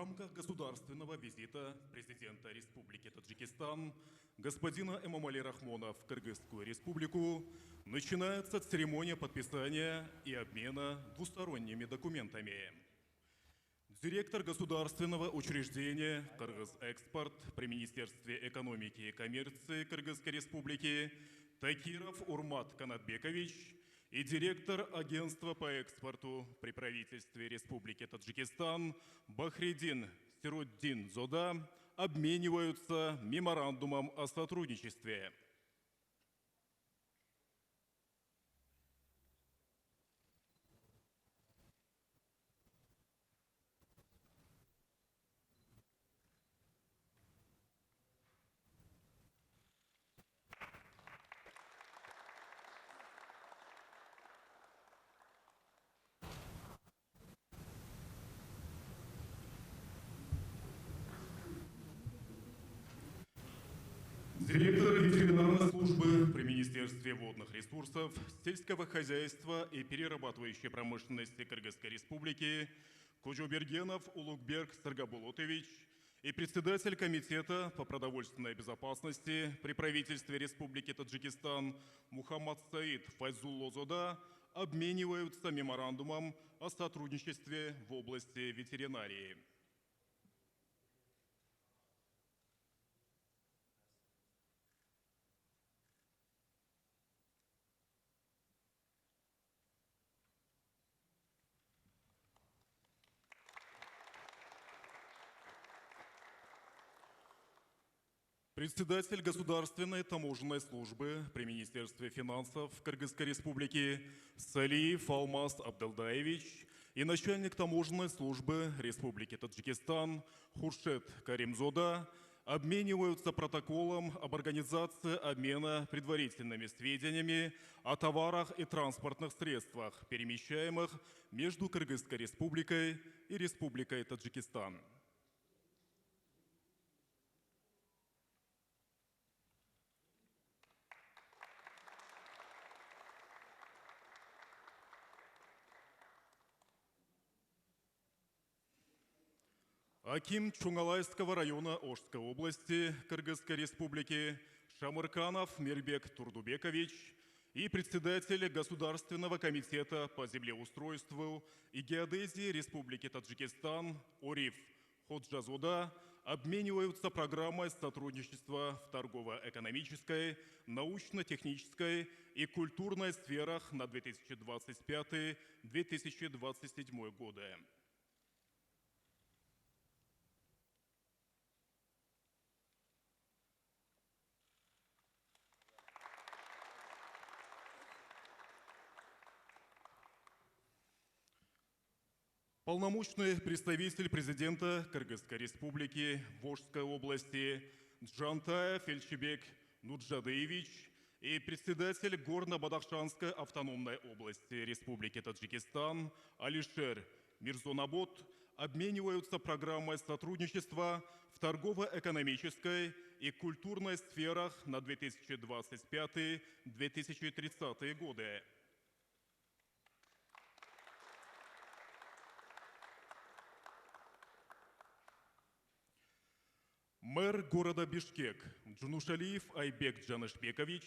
рамках государственного визита президента Республики Таджикистан господина Эмомали Рахмона в Кыргызскую республику начинается церемония подписания и обмена двусторонними документами. Директор государственного учреждения «Кыргыз-Экспорт» при Министерстве экономики и коммерции Кыргызской республики Такиров Урмат Канатбекович и директор агентства по экспорту при правительстве Республики Таджикистан Бахридин Сируддин Зода обмениваются меморандумом о сотрудничестве. Директор ветеринарной службы при Министерстве водных ресурсов, сельского хозяйства и перерабатывающей промышленности Кыргызской республики Кожобергенов Улугберг Саргабулотович и председатель Комитета по продовольственной безопасности при правительстве Республики Таджикистан Мухаммад Саид Файзуллозода обмениваются меморандумом о сотрудничестве в области ветеринарии. Председатель Государственной таможенной службы при Министерстве финансов Кыргызской республики Салиев Алмаз Абдалдаевич и начальник таможенной службы Республики Таджикистан Хуршет Каримзода обмениваются протоколом об организации обмена предварительными сведениями о товарах и транспортных средствах, перемещаемых между Кыргызской республикой и Республикой Таджикистан. Аким Чуңалайского района Ошской области Кыргызской республики Шамырканов Мирбек Турдубекович и председатель Государственного комитета по землеустройству и геодезии Республики Таджикистан Ориф Ходжазода обмениваются программой сотрудничества в торгово-экономической, научно-технической и культурной сферах на 2025-2027 годы. Полномочный представитель президента Кыргызской республики в Волжской области Джантаев Эльчебек Нуджадыевич и председатель Горно-Бадахшанской автономной области Республики Таджикистан Алишер Мирзонабот обмениваются программой сотрудничества в торгово-экономической и культурной сферах на 2025-2030 годы. Мэр города Бишкек Джунушалиев Айбек Джанышбекович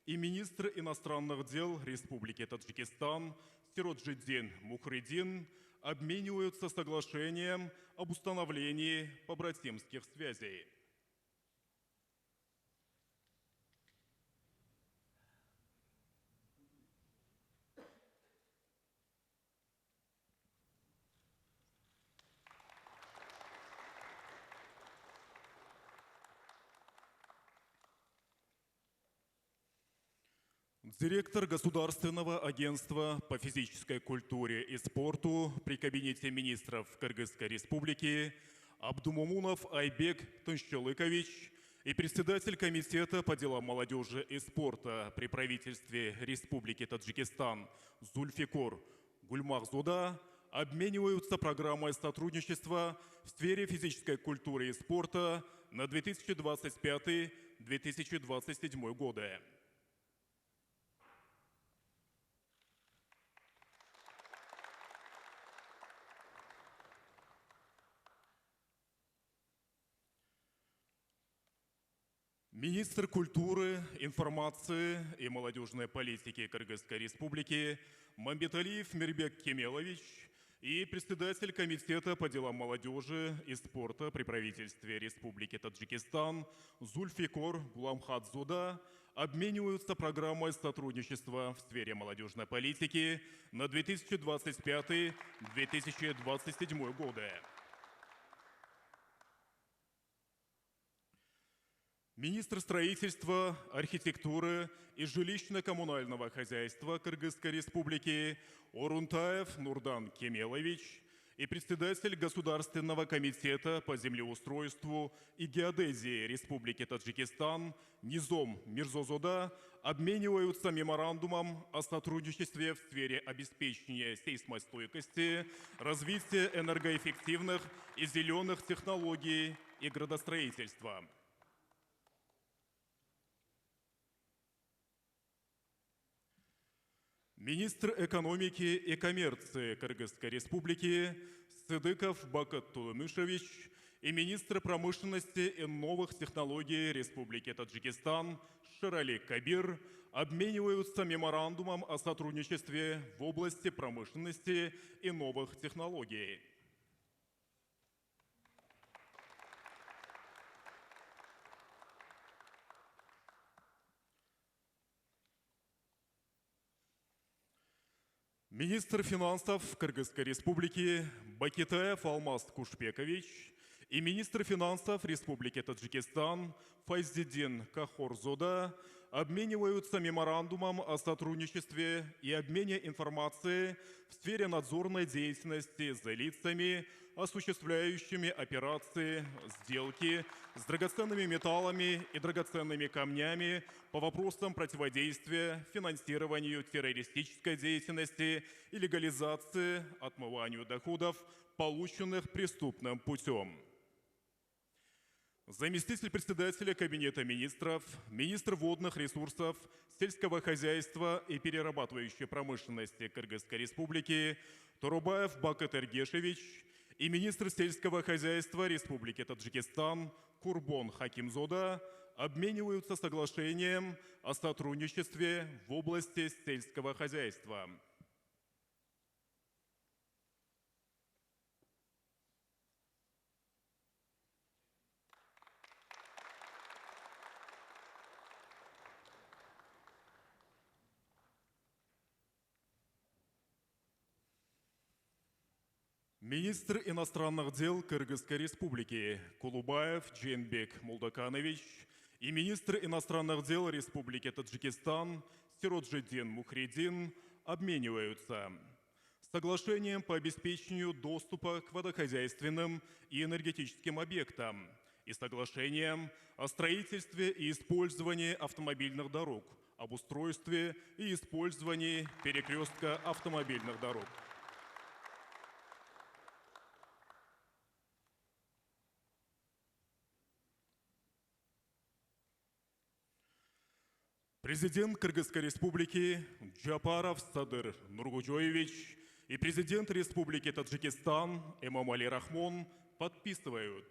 и министр иностранных дел Республики Таджикистан Сироджиддин Мухридин обмениваются соглашением об установлении побратимских связей. Директор Государственного агентства по физической культуре и спорту при Кабинете министров Кыргызской республики Абдумумунов Айбек Тынщылыкович и председатель Комитета по делам молодежи и спорта при правительстве Республики Таджикистан Зульфикор Гульмахзода обмениваются программой сотрудничества в сфере физической культуры и спорта на 2025-2027 годы. Министр культуры, информации и молодежной политики Кыргызской Республики Мамбеталиев Мирбек Кемелович и председатель Комитета по делам молодежи и спорта при правительстве Республики Таджикистан Зульфикор Гуламхадзода обмениваются программой сотрудничества в сфере молодежной политики на 2025-2027 годы. Министр строительства, архитектуры и жилищно-коммунального хозяйства Кыргызской Республики Орунтаев Нурдан Кемелович и председатель Государственного комитета по землеустройству и геодезии Республики Таджикистан Низом Мирзозода обмениваются меморандумом о сотрудничестве в сфере обеспечения сейсмостойкости, развития энергоэффективных и зеленых технологий и градостроительства. Министр экономики и коммерции Кыргызской Республики Сыдыков Бакыт Тулымышевич и министр промышленности и новых технологий Республики Таджикистан Шерали Кабир обмениваются меморандумом о сотрудничестве в области промышленности и новых технологий. Министр финансов Кыргызской Республики Бакитаев Алмаз Кушпекович и министр финансов Республики Таджикистан Файздидин Кахорзода обмениваются меморандумом о сотрудничестве и обмене информацией в сфере надзорной деятельности за лицами, осуществляющими операции, сделки с драгоценными металлами и драгоценными камнями по вопросам противодействия финансированию террористической деятельности и легализации отмыванию доходов, полученных преступным путем. Заместитель председателя Кабинета министров, министр водных ресурсов, сельского хозяйства и перерабатывающей промышленности Кыргызской Республики Турубаев Бакыт Эргешевич и министр сельского хозяйства Республики Таджикистан Курбон Хакимзода обмениваются соглашением о сотрудничестве в области сельского хозяйства. Министр иностранных дел Кыргызской Республики Кулубаев Джейнбек Мулдаканович и министр иностранных дел Республики Таджикистан Сироджиддин Мухридин обмениваются соглашением по обеспечению доступа к водохозяйственным и энергетическим объектам и соглашением о строительстве и использовании автомобильных дорог, об устройстве и использовании перекрестка автомобильных дорог. Президент Кыргызской Республики Джапаров Садыр Нургуджоевич и президент Республики Таджикистан Эмомали Рахмон подписывают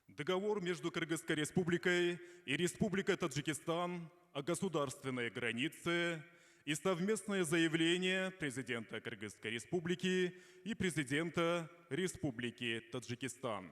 договор между Кыргызской Республикой и Республикой Таджикистан о государственной границе и совместное заявление президента Кыргызской Республики и президента Республики Таджикистан.